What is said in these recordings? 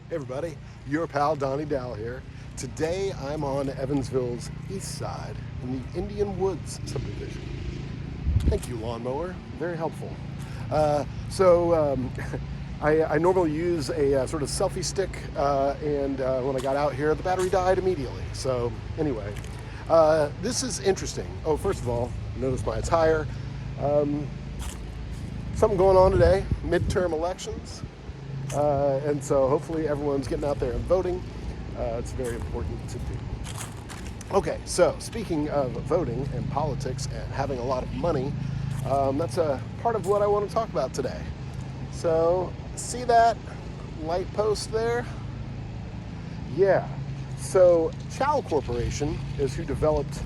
Hey everybody, your pal Donnie Dow here. Today I'm on Evansville's east side in the Indian Woods subdivision. Thank you, lawnmower. Very helpful. Uh, so um, I normally use a sort of selfie stick, and when I got out here, the battery died immediately. So anyway, this is interesting. Oh, first of all, notice my attire. Um, Something going on today, midterm elections. And so hopefully everyone's getting out there and voting. It's very important to do. Okay, so speaking of voting and politics and having a lot of money, that's a part of what I want to talk about today. So, see that light post there? Yeah. So, Chow Corporation is who developed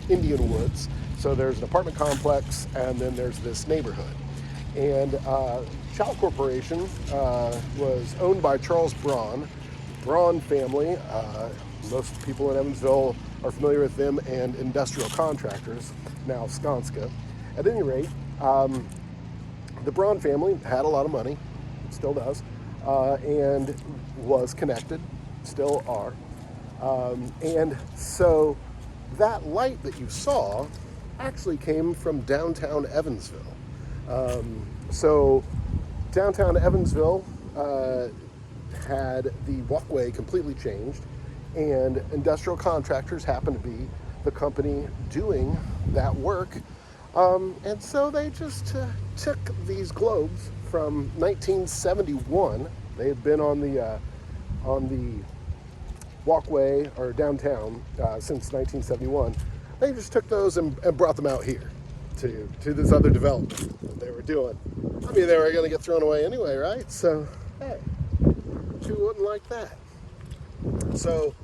Indian Woods. So, there's an apartment complex and then there's this neighborhood. And Chow Corporation was owned by Charles Braun, Braun family. Most people in Evansville are familiar with them, and industrial contractors, now Skanska. At any rate, the Braun family had a lot of money, still does, and was connected, still are. And so that light that you saw actually came from downtown Evansville. So downtown Evansville had the walkway completely changed, and industrial contractors happened to be the company doing that work. And so they just took these globes from 1971. They had been on the walkway or downtown since 1971. They just took those and brought them out here to this other development that they were doing. I mean, they were going to get thrown away anyway, right? So, hey, who wouldn't like that? So,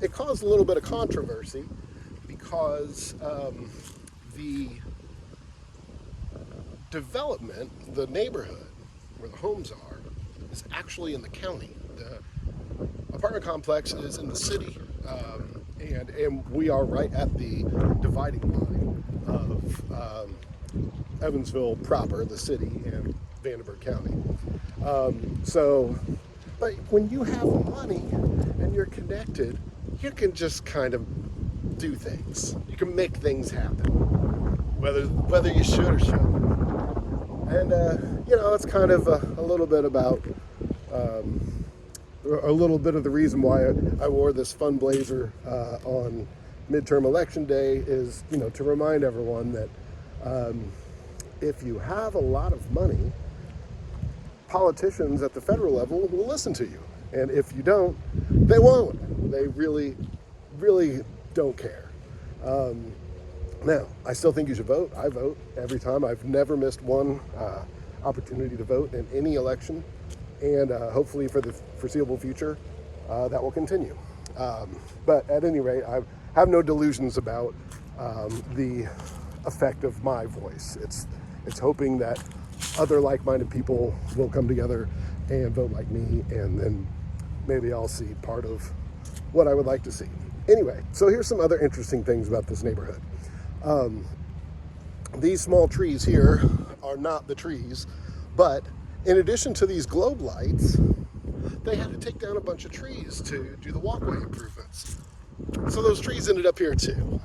it caused a little bit of controversy because the development, the neighborhood where the homes are, is actually in the county. The apartment complex is in the city, and we are right at the dividing line of Evansville proper, the city, and Vanderburgh County. But when you have money and you're connected, you can just kind of do things. You can make things happen, whether you should or shouldn't. And it's kind of a little bit about a little bit of the reason why I wore this fun blazer on midterm election day is, to remind everyone that if you have a lot of money, politicians at the federal level will listen to you. And if you don't, they won't. They really, really don't care. Now, I still think you should vote. I vote every time. I've never missed one opportunity to vote in any election. And hopefully for the foreseeable future, that will continue. But at any rate, I have no delusions about the effect of my voice. It's hoping that other like-minded people will come together and vote like me, and then maybe I'll see part of what I would like to see. Anyway, so here's some other interesting things about this neighborhood. These small trees here are not the trees, but in addition to these globe lights, they had to take down a bunch of trees to do the walkway improvements. So those trees ended up here too.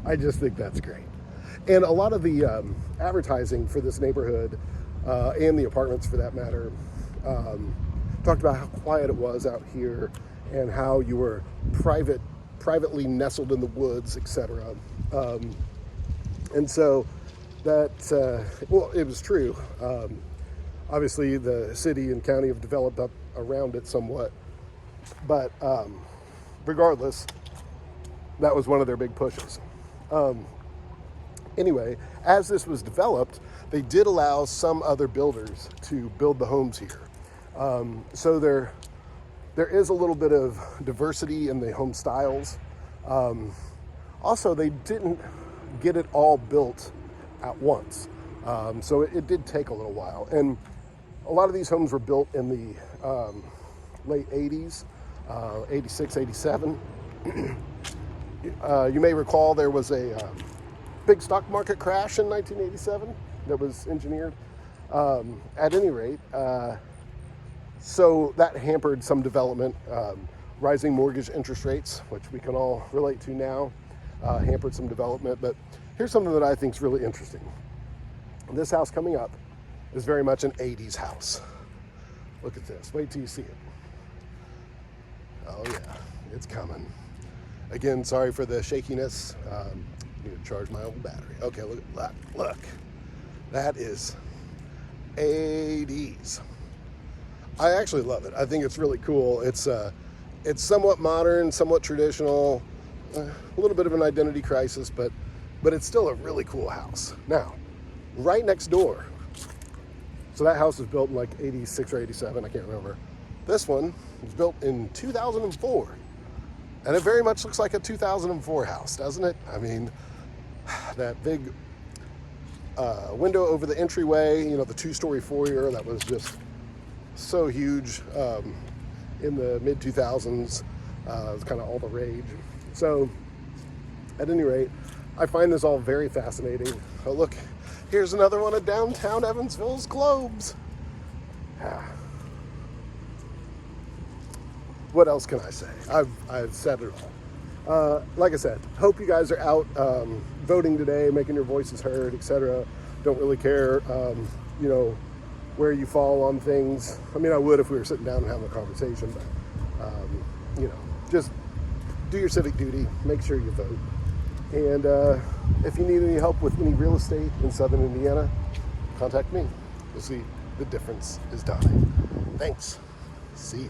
I just think that's great. And a lot of the advertising for this neighborhood, and the apartments for that matter, talked about how quiet it was out here and how you were privately nestled in the woods, etc. And so that, it was true. Obviously, the city and county have developed up around it somewhat, but regardless, that was one of their big pushes. Anyway, as this was developed, they did allow some other builders to build the homes here. So there is a little bit of diversity in the home styles. Also, they didn't get it all built at once. So it did take a little while. And a lot of these homes were built in the late 80s, 86, 87. You may recall there was a big stock market crash in 1987 that was engineered. At any rate, So that hampered some development. Rising mortgage interest rates, which we can all relate to now, hampered some development. But here's something that I think is really interesting. This house coming up is very much an 80s house. Look at this. Wait till you see it. Oh yeah, it's coming. Again, sorry for the shakiness. I need to charge my old battery. Okay, look at that. Look. That is 80s. I actually love it. I think it's really cool. It's somewhat modern, somewhat traditional, a little bit of an identity crisis, but it's still a really cool house. Now, right next door, so that house was built in like 86 or 87, I can't remember. This one was built in 2004, and it very much looks like a 2004 house, doesn't it? I mean, that big window over the entryway, you know, the two-story foyer, that was just so huge in the mid-2000s. It was kind of all the rage. So, at any rate, I find this all very fascinating. Oh, look, here's another one of downtown Evansville's globes. What else can I say? I've said it all. Like I said, hope you guys are out voting today, making your voices heard, etc. Don't really care, you know, where you fall on things. I mean, I would if we were sitting down and having a conversation, but, you know, just do your civic duty, make sure you vote. And if you need any help with any real estate in Southern Indiana, contact me. You'll see the difference is done. Thanks. See ya.